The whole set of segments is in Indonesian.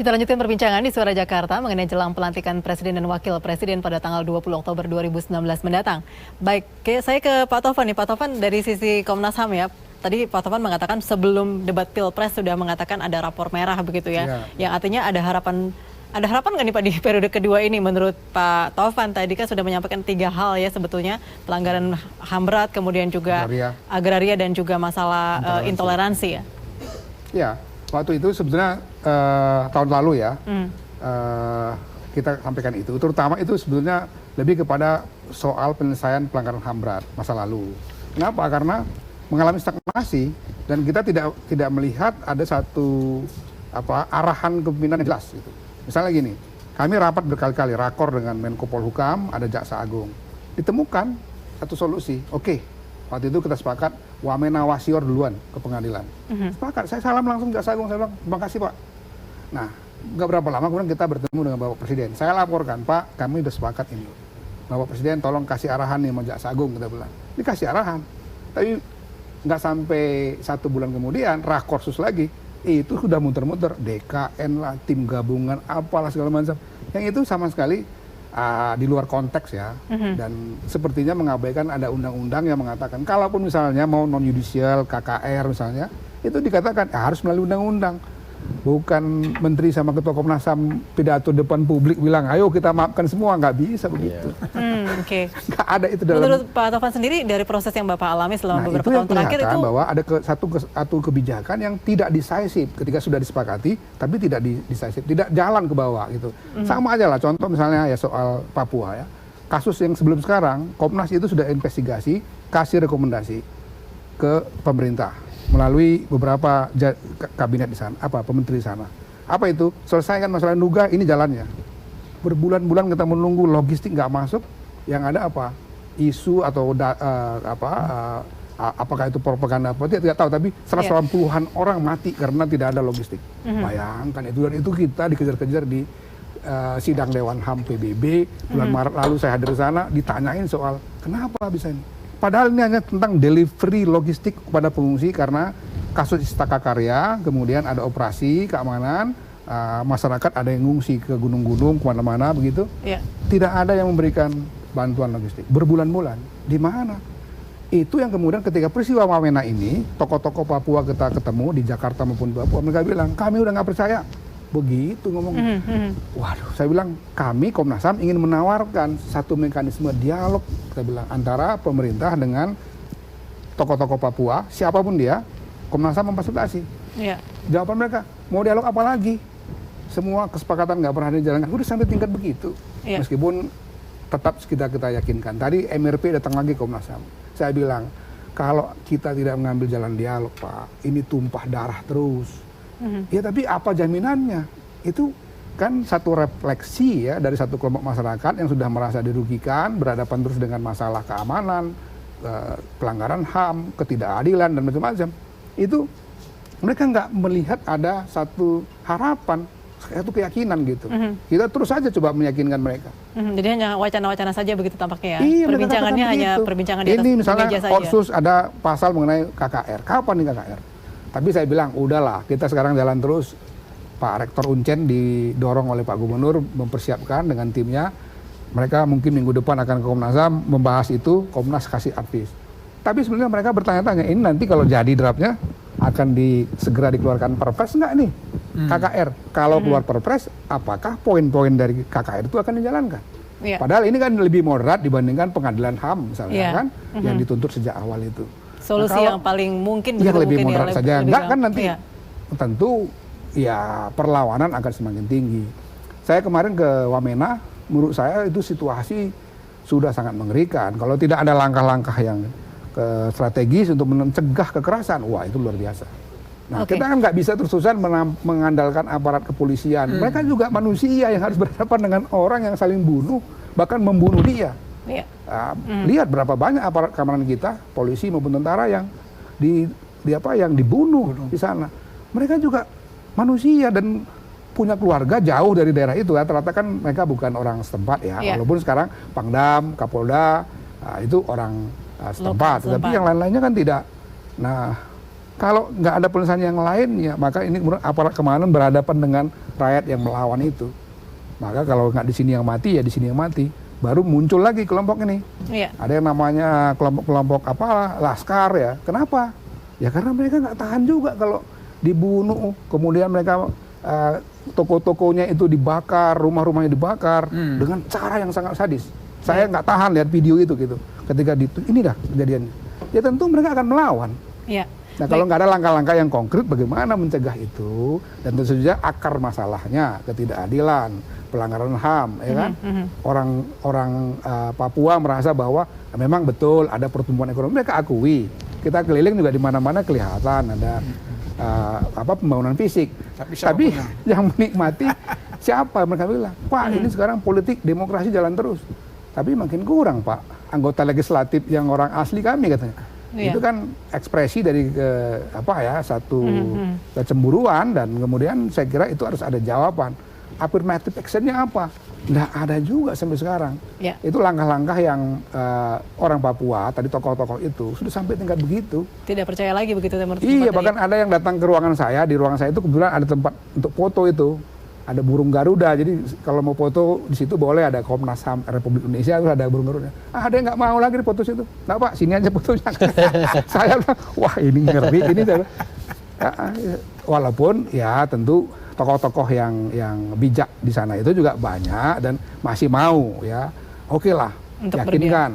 Kita lanjutkan perbincangan di Suara Jakarta mengenai jelang pelantikan Presiden dan Wakil Presiden pada tanggal 20 Oktober 2019 mendatang. Baik, saya ke Pak Tovan nih. Pak Tovan, dari sisi Komnas HAM ya, tadi Pak Tovan mengatakan sebelum debat Pilpres sudah mengatakan ada rapor merah begitu ya, yang artinya ada harapan nggak nih Pak di periode kedua ini? Menurut Pak Tovan tadi kan sudah menyampaikan 3 hal ya sebetulnya, pelanggaran HAM berat, kemudian juga agraria dan juga masalah intoleransi ya. Ya, waktu itu sebetulnya tahun lalu ya, kita sampaikan itu. Terutama itu sebetulnya lebih kepada soal penyelesaian pelanggaran HAM berat masa lalu. Kenapa? Karena mengalami stagnasi dan kita tidak melihat ada satu arahan kepemimpinan yang jelas. Gitu. Misalnya gini, kami rapat berkali-kali, rakor dengan Menko Polhukam, ada Jaksa Agung. Ditemukan satu solusi. Oke, waktu itu kita sepakat wamena wasior duluan ke pengadilan. Sepakat, saya salam langsung Jaksa Agung, saya bilang terima kasih Pak. Nah, nggak berapa lama kemudian kita bertemu dengan Bapak Presiden. Saya laporkan, Pak, kami sudah sepakat ini. Bapak Presiden tolong kasih arahan nih sama Jaksa Agung, kita bilang. Dikasih arahan. Tapi nggak sampai 1 bulan kemudian, rakorsus lagi. Itu sudah muter-muter, DKN lah, tim gabungan, apalah segala macam. Yang itu sama sekali di luar konteks ya, dan sepertinya mengabaikan ada undang-undang yang mengatakan kalaupun misalnya mau non-judicial, KKR misalnya, itu dikatakan harus melalui undang-undang. Bukan menteri sama ketua Komnas HAM pidato depan publik bilang, ayo kita maafkan semua, nggak bisa begitu. Oke. Nggak ada itu dalam. Menurut Pak Tovan sendiri dari proses yang Bapak alami selama beberapa tahun terakhir itu bahwa ada satu kebijakan yang tidak decisive ketika sudah disepakati, tapi tidak decisive, tidak jalan ke bawah gitu. Sama aja lah, contoh misalnya ya soal Papua ya. Kasus yang sebelum sekarang, Komnas itu sudah investigasi, kasih rekomendasi ke pemerintah melalui beberapa kabinet di sana, pementeri di sana. Apa itu? Selesaikan masalah Nduga, ini jalannya. Berbulan-bulan kita menunggu, logistik nggak masuk, yang ada apa? Isu atau apakah itu propaganda apa tidak tahu, tapi 180-an orang mati karena tidak ada logistik. Bayangkan itu, dan itu kita dikejar-kejar di sidang Dewan HAM PBB bulan Maret lalu. Saya hadir di sana, ditanyain soal kenapa bisa ini. Padahal ini hanya tentang delivery logistik kepada pengungsi karena kasus Istaka Karya, kemudian ada operasi keamanan, masyarakat ada yang ngungsi ke gunung-gunung, kemana-mana begitu. Tidak ada yang memberikan bantuan logistik. Berbulan-bulan. Di mana? Itu yang kemudian ketika peristiwa Wamena ini, tokoh-tokoh Papua kita ketemu di Jakarta maupun di Papua, mereka bilang, kami udah nggak percaya. Begitu ngomongnya. Waduh, saya bilang kami Komnas HAM ingin menawarkan satu mekanisme dialog, kita bilang, antara pemerintah dengan tokoh-tokoh Papua, siapapun dia, Komnas HAM memfasilitasi. Jawaban mereka, mau dialog apa lagi? Semua kesepakatan nggak pernah dijalankan. Udah sampai tingkat begitu. Meskipun tetap kita yakinkan. Tadi MRP datang lagi Komnas HAM. Saya bilang, kalau kita tidak mengambil jalan dialog, Pak, ini tumpah darah terus. Ya tapi apa jaminannya? Itu kan satu refleksi ya dari satu kelompok masyarakat yang sudah merasa dirugikan, berhadapan terus dengan masalah keamanan, pelanggaran HAM, ketidakadilan dan macam-macam. Itu mereka nggak melihat ada satu harapan, satu keyakinan gitu. Kita terus saja coba meyakinkan mereka. Jadi hanya wacana-wacana saja begitu tampaknya ya? Iya, perbincangannya hanya perbincangan di atas ini misalnya meja saja. Otsus ada pasal mengenai KKR. Kapan nih KKR? Tapi saya bilang, udahlah, kita sekarang jalan terus. Pak Rektor Uncen didorong oleh Pak Gubernur mempersiapkan dengan timnya. Mereka mungkin minggu depan akan ke Komnas HAM membahas itu, Komnas kasih advis. Tapi sebenarnya mereka bertanya-tanya, ini nanti kalau jadi draftnya akan segera dikeluarkan perpres enggak nih? KKR. Kalau keluar perpres, apakah poin-poin dari KKR itu akan dijalankan? Padahal ini kan lebih moderat dibandingkan pengadilan HAM misalnya kan, yang dituntut sejak awal itu. Solusi yang paling mungkin yang lebih moderat saja. Enggak kan nanti tentu ya perlawanan akan semakin tinggi. Saya kemarin ke Wamena, menurut saya itu situasi sudah sangat mengerikan. Kalau tidak ada langkah-langkah yang strategis untuk mencegah kekerasan, wah itu luar biasa. Nah kita kan nggak bisa terus-terusan mengandalkan aparat kepolisian. Mereka juga manusia yang harus berhadapan dengan orang yang saling bunuh, bahkan membunuh dia. Lihat berapa banyak aparat keamanan kita, polisi maupun tentara yang yang dibunuh di sana. Mereka juga manusia dan punya keluarga jauh dari daerah itu. Rata-rata kan mereka bukan orang setempat ya. Walaupun sekarang Pangdam, Kapolda itu orang setempat. Tapi yang lain-lainnya kan tidak. Nah, Kalau nggak ada penyelesaian yang lain, ya maka ini kemudian aparat keamanan berhadapan dengan rakyat yang melawan itu. Maka kalau nggak di sini yang mati, ya di sini yang mati. Baru muncul lagi kelompok ini. Iya. Ada yang namanya kelompok-kelompok apa, Laskar ya. Kenapa? Ya karena mereka nggak tahan juga kalau dibunuh, kemudian mereka toko-tokonya itu dibakar, rumah-rumahnya dibakar dengan cara yang sangat sadis. Saya nggak tahan lihat video itu gitu. Ketika ini dah kejadiannya. Ya tentu mereka akan melawan. Iya. Nah kalau nggak ada langkah-langkah yang konkret, bagaimana mencegah itu? Dan tentu saja akar masalahnya ketidakadilan, pelanggaran HAM, ya kan? Orang Papua merasa bahwa memang betul ada pertumbuhan ekonomi, mereka akui. Kita keliling juga di mana-mana kelihatan ada pembangunan fisik. Tapi yang menikmati siapa? Mereka bilang, Pak ini sekarang politik demokrasi jalan terus. Tapi makin kurang Pak, anggota legislatif yang orang asli kami katanya. Iya. Itu kan ekspresi dari satu kecemburuan, dan kemudian saya kira itu harus ada jawaban. Affirmative actionnya apa? Nggak ada juga sampai sekarang. Ya. Itu langkah-langkah yang orang Papua, tadi tokoh-tokoh itu sudah sampai tingkat begitu. Tidak percaya lagi begitu teman. Iya, bahkan ada yang datang ke ruangan saya, di ruangan saya itu kebetulan ada tempat untuk foto itu. Ada burung Garuda, jadi kalau mau foto di situ boleh, ada Komnas HAM Republik Indonesia, terus ada burung Garuda. Ada yang nggak mau lagi di foto situ. Nggak Pak, sini aja fotonya. Saya bilang, wah ini ngeri, ini. Walaupun ya tentu tokoh-tokoh yang bijak di sana itu juga banyak dan masih mau ya. Oke lah, untuk yakinkan.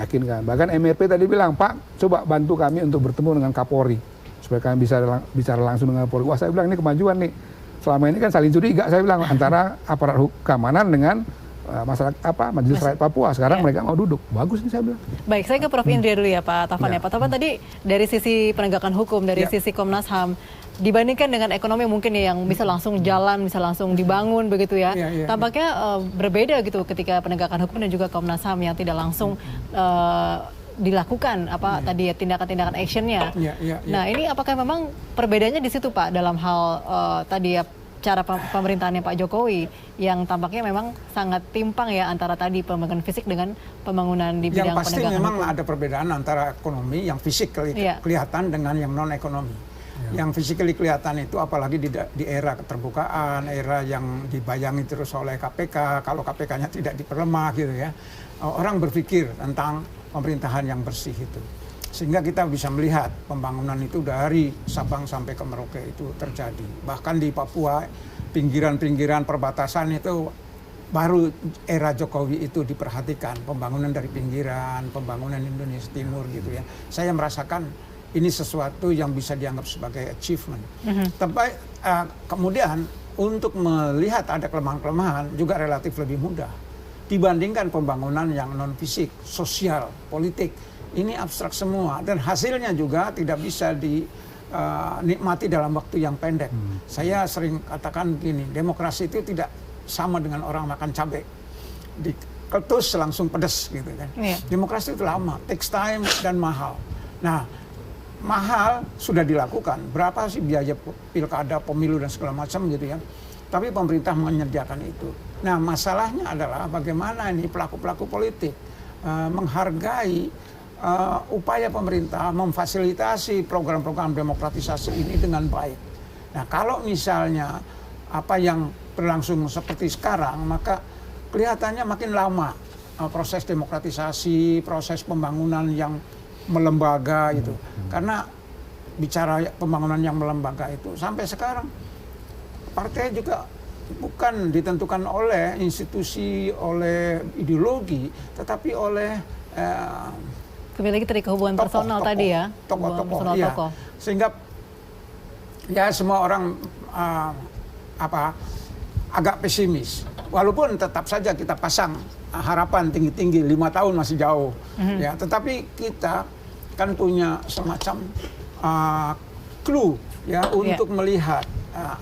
Yakinkan. Bahkan MRP tadi bilang, Pak coba bantu kami untuk bertemu dengan Kapolri supaya kami bisa bicara langsung dengan Kapolri. Wah saya bilang ini kemajuan nih. Selama ini kan saling curiga, saya bilang, antara aparat keamanan dengan masyarakat Majelis Rakyat Papua. Sekarang mereka mau duduk. Bagus nih saya bilang. Baik, saya ke Prof. Indria dulu ya Pak Taufan. Pak Taufan tadi dari sisi penegakan hukum, dari sisi Komnas HAM, dibandingkan dengan ekonomi mungkin yang bisa langsung jalan, bisa langsung dibangun begitu ya. Tampaknya berbeda gitu ketika penegakan hukum dan juga Komnas HAM yang tidak langsung dilakukan tadi ya tindakan-tindakan actionnya. Nah ini apakah memang perbedaannya di situ Pak dalam hal tadi ya cara pemerintahannya Pak Jokowi yang tampaknya memang sangat timpang ya antara tadi pembangunan fisik dengan pembangunan di bidang penegakan hukum. Yang pasti memang ada perbedaan antara ekonomi yang fisik kelihatan dengan yang non ekonomi. Yang physically kelihatan itu apalagi di era keterbukaan, era yang dibayangi terus oleh KPK, kalau KPK-nya tidak diperlemah gitu ya. Orang berpikir tentang pemerintahan yang bersih itu. Sehingga kita bisa melihat pembangunan itu dari Sabang sampai ke Merauke itu terjadi. Bahkan di Papua, pinggiran-pinggiran perbatasan itu baru era Jokowi itu diperhatikan. Pembangunan dari pinggiran, pembangunan Indonesia Timur gitu ya. Saya merasakan ini sesuatu yang bisa dianggap sebagai achievement. Tapi kemudian untuk melihat ada kelemahan-kelemahan juga relatif lebih mudah dibandingkan pembangunan yang non fisik, sosial, politik. Ini abstrak semua dan hasilnya juga tidak bisa dinikmati dalam waktu yang pendek. Saya sering katakan begini, demokrasi itu tidak sama dengan orang makan cabai. Diketus langsung pedes gitu kan. Demokrasi itu lama, takes time dan mahal. Nah, mahal sudah dilakukan. Berapa sih biaya pilkada, pemilu dan segala macam gitu ya. Tapi pemerintah menyediakan itu. Nah, masalahnya adalah bagaimana ini pelaku-pelaku politik menghargai upaya pemerintah memfasilitasi program-program demokratisasi ini dengan baik. Nah, kalau misalnya apa yang berlangsung seperti sekarang, maka kelihatannya makin lama proses demokratisasi, proses pembangunan yang melembaga itu. Karena bicara pembangunan yang melembaga itu sampai sekarang partai juga bukan ditentukan oleh institusi, oleh ideologi, tetapi oleh kembali lagi tadi ke hubungan personal tadi ya, tokoh-tokoh, ya. Sehingga ya semua orang agak pesimis. Walaupun tetap saja kita pasang harapan tinggi-tinggi, 5 tahun masih jauh, ya. Tetapi kita kan punya semacam clue ya untuk melihat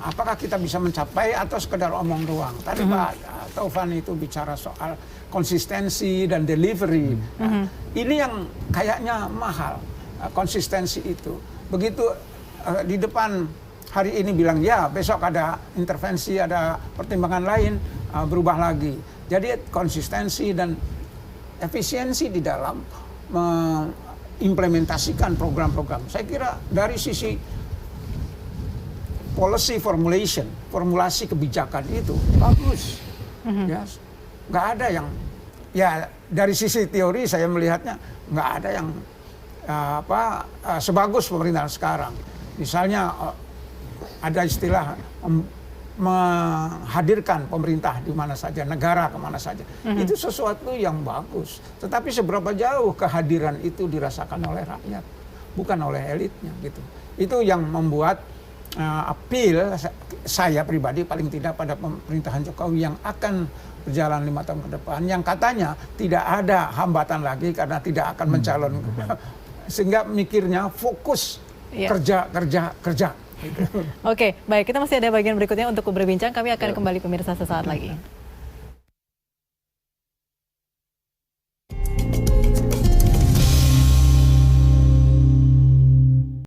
apakah kita bisa mencapai atau sekedar omong doang. Tadi Pak Taufan itu bicara soal konsistensi dan delivery. Ini yang kayaknya mahal, konsistensi itu. Begitu di depan hari ini bilang ya, besok ada intervensi, ada pertimbangan lain, berubah lagi. Jadi konsistensi dan efisiensi di dalam mengimplementasikan program-program. Saya kira dari sisi policy formulation, formulasi kebijakan itu bagus. Ya, nggak ada yang, ya dari sisi teori saya melihatnya nggak ada yang sebagus pemerintahan sekarang. Misalnya ada istilah menghadirkan pemerintah di mana saja, negara kemana saja. Itu sesuatu yang bagus. Tetapi seberapa jauh kehadiran itu dirasakan oleh rakyat, bukan oleh elitnya gitu. Itu yang membuat appeal saya pribadi paling tidak pada pemerintahan Jokowi yang akan berjalan 5 tahun ke depan, yang katanya tidak ada hambatan lagi karena tidak akan mencalon, sehingga mikirnya fokus kerja. Oke, baik, kita masih ada bagian berikutnya untuk berbincang. Kami akan kembali pemirsa sesaat lagi.